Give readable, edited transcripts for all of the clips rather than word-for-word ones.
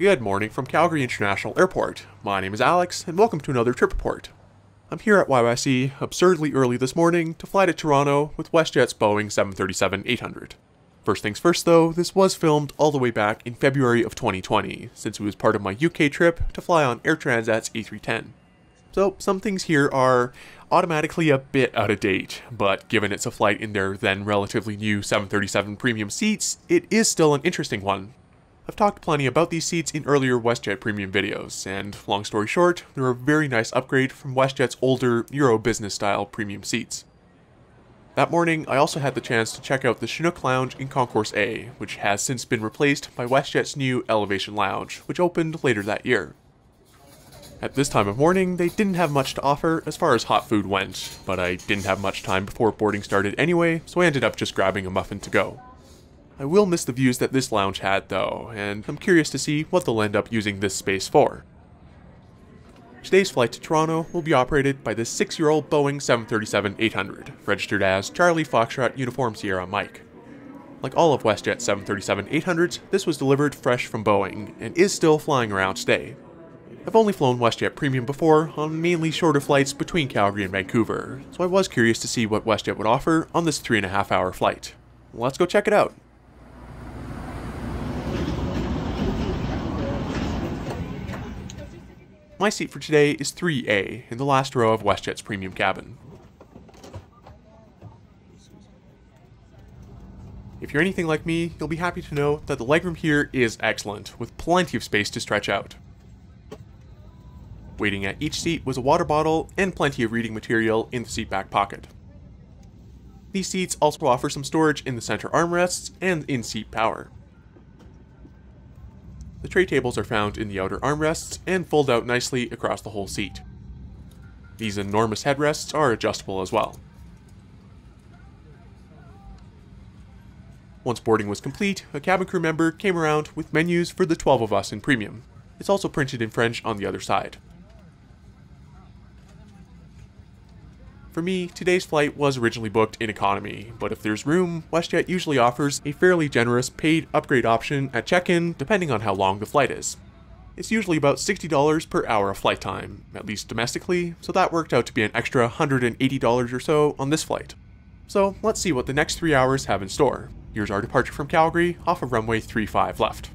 Good morning from Calgary International Airport. My name is Alex, and welcome to another trip report. I'm here at YYC absurdly early this morning to fly to Toronto with WestJet's Boeing 737-800. First things first though, this was filmed all the way back in February of 2020, since it was part of my UK trip to fly on Air Transat's A310. So some things here are automatically a bit out of date, but given it's a flight in their then relatively new 737 premium seats, it is still an interesting one. I've talked plenty about these seats in earlier WestJet premium videos, and long story short, they're a very nice upgrade from WestJet's older Euro business style premium seats. That morning, I also had the chance to check out the Chinook Lounge in Concourse A, which has since been replaced by WestJet's new Aviation Lounge, which opened later that year. At this time of morning, they didn't have much to offer as far as hot food went, but I didn't have much time before boarding started anyway, so I ended up just grabbing a muffin to go. I will miss the views that this lounge had though, and I'm curious to see what they'll end up using this space for. Today's flight to Toronto will be operated by this 6-year-old Boeing 737-800, registered as Charlie Foxtrot Uniform Sierra Mike. Like all of WestJet's 737-800s, this was delivered fresh from Boeing, and is still flying around today. I've only flown WestJet Premium before, on mainly shorter flights between Calgary and Vancouver, so I was curious to see what WestJet would offer on this 3.5-hour flight. Let's go check it out. My seat for today is 3A, in the last row of WestJet's premium cabin. If you're anything like me, you'll be happy to know that the legroom here is excellent, with plenty of space to stretch out. Waiting at each seat was a water bottle and plenty of reading material in the seat back pocket. These seats also offer some storage in the center armrests and in-seat power. The tray tables are found in the outer armrests and fold out nicely across the whole seat. These enormous headrests are adjustable as well. Once boarding was complete, a cabin crew member came around with menus for the 12 of us in premium. It's also printed in French on the other side. For me, today's flight was originally booked in economy, but if there's room, WestJet usually offers a fairly generous paid upgrade option at check-in depending on how long the flight is. It's usually about $60 per hour of flight time, at least domestically, so that worked out to be an extra $180 or so on this flight. So let's see what the next 3 hours have in store. Here's our departure from Calgary off of runway 35 left.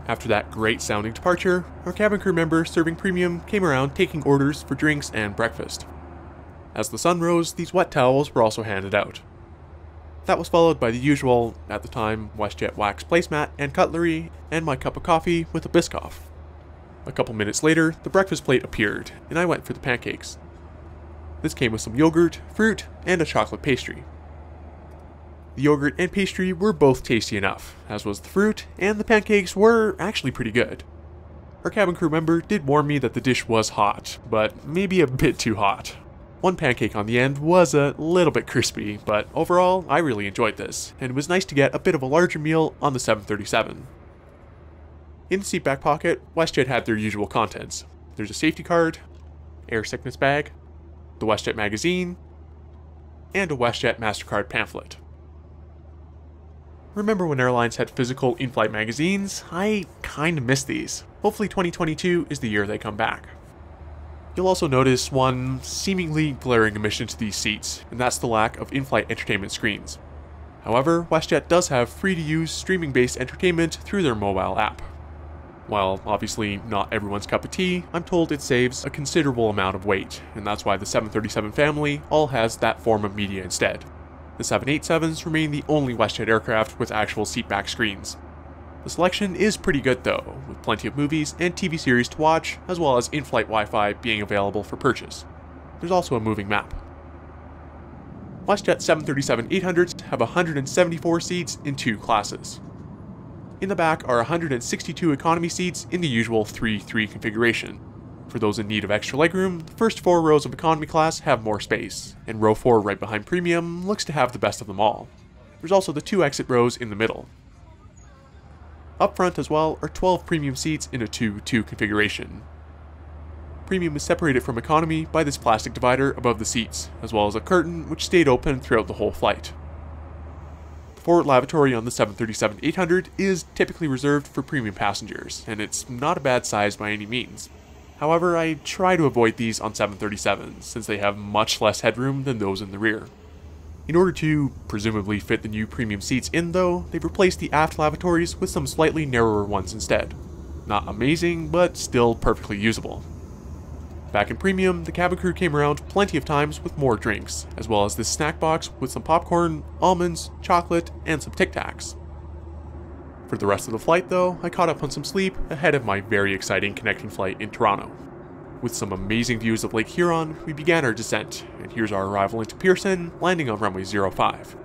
After that great sounding departure, our cabin crew member serving premium came around taking orders for drinks and breakfast. As the sun rose, these wet towels were also handed out. That was followed by the usual, at the time, WestJet wax placemat and cutlery, and my cup of coffee with a Biscoff. A couple minutes later, the breakfast plate appeared, and I went for the pancakes. This came with some yogurt, fruit, and a chocolate pastry. The yogurt and pastry were both tasty enough, as was the fruit, and the pancakes were actually pretty good. Our cabin crew member did warn me that the dish was hot, but maybe a bit too hot. One pancake on the end was a little bit crispy, but overall I really enjoyed this, and it was nice to get a bit of a larger meal on the 737. In the seat back pocket, WestJet had their usual contents. There's a safety card, air sickness bag, the WestJet magazine, and a WestJet MasterCard pamphlet. Remember when airlines had physical in-flight magazines? I kinda miss these. Hopefully 2022 is the year they come back. You'll also notice one seemingly glaring omission to these seats, and that's the lack of in-flight entertainment screens. However, WestJet does have free-to-use streaming-based entertainment through their mobile app. While obviously not everyone's cup of tea, I'm told it saves a considerable amount of weight, and that's why the 737 family all has that form of media instead. The 787s remain the only WestJet aircraft with actual seatback screens. The selection is pretty good though, with plenty of movies and TV series to watch, as well as in-flight Wi-Fi being available for purchase. There's also a moving map. WestJet 737-800s have 174 seats in 2 classes. In the back are 162 economy seats in the usual 3-3 configuration. For those in need of extra legroom, the first 4 rows of economy class have more space, and row 4 right behind premium looks to have the best of them all. There's also the 2 exit rows in the middle. Up front as well are 12 premium seats in a 2-2 configuration. Premium is separated from economy by this plastic divider above the seats, as well as a curtain which stayed open throughout the whole flight. The forward lavatory on the 737-800 is typically reserved for premium passengers, and it's not a bad size by any means. However, I try to avoid these on 737s, since they have much less headroom than those in the rear. In order to presumably fit the new premium seats in though, they've replaced the aft lavatories with some slightly narrower ones instead. Not amazing, but still perfectly usable. Back in premium, the cabin crew came around plenty of times with more drinks, as well as this snack box with some popcorn, almonds, chocolate, and some Tic Tacs. For the rest of the flight though, I caught up on some sleep ahead of my very exciting connecting flight in Toronto. With some amazing views of Lake Huron, we began our descent, and here's our arrival into Pearson, landing on runway 05.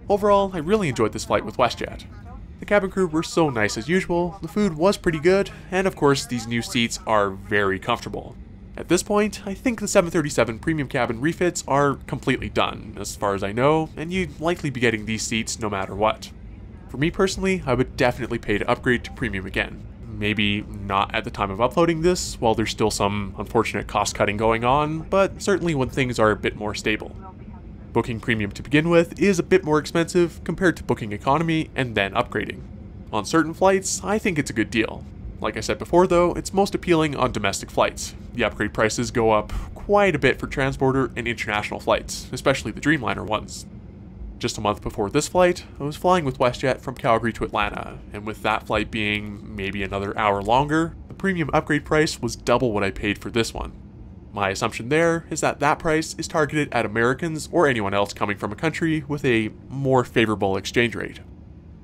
Overall, I really enjoyed this flight with WestJet. The cabin crew were so nice as usual, the food was pretty good, and of course these new seats are very comfortable. At this point, I think the 737 premium cabin refits are completely done, as far as I know, and you'd likely be getting these seats no matter what. For me personally, I would definitely pay to upgrade to premium again. Maybe not at the time of uploading this, while there's still some unfortunate cost cutting going on, but certainly when things are a bit more stable. Booking premium to begin with is a bit more expensive compared to booking economy and then upgrading. On certain flights, I think it's a good deal. Like I said before though, it's most appealing on domestic flights. The upgrade prices go up quite a bit for transporter and international flights, especially the Dreamliner ones. Just a month before this flight, I was flying with WestJet from Calgary to Atlanta, and with that flight being maybe another hour longer, the premium upgrade price was double what I paid for this one. My assumption there is that that price is targeted at Americans or anyone else coming from a country with a more favorable exchange rate.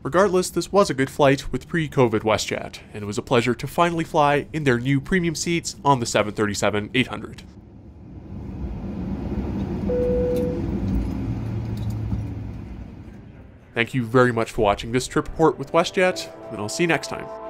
Regardless, this was a good flight with pre-COVID WestJet, and it was a pleasure to finally fly in their new premium seats on the 737-800. Thank you very much for watching this trip report with WestJet, and I'll see you next time.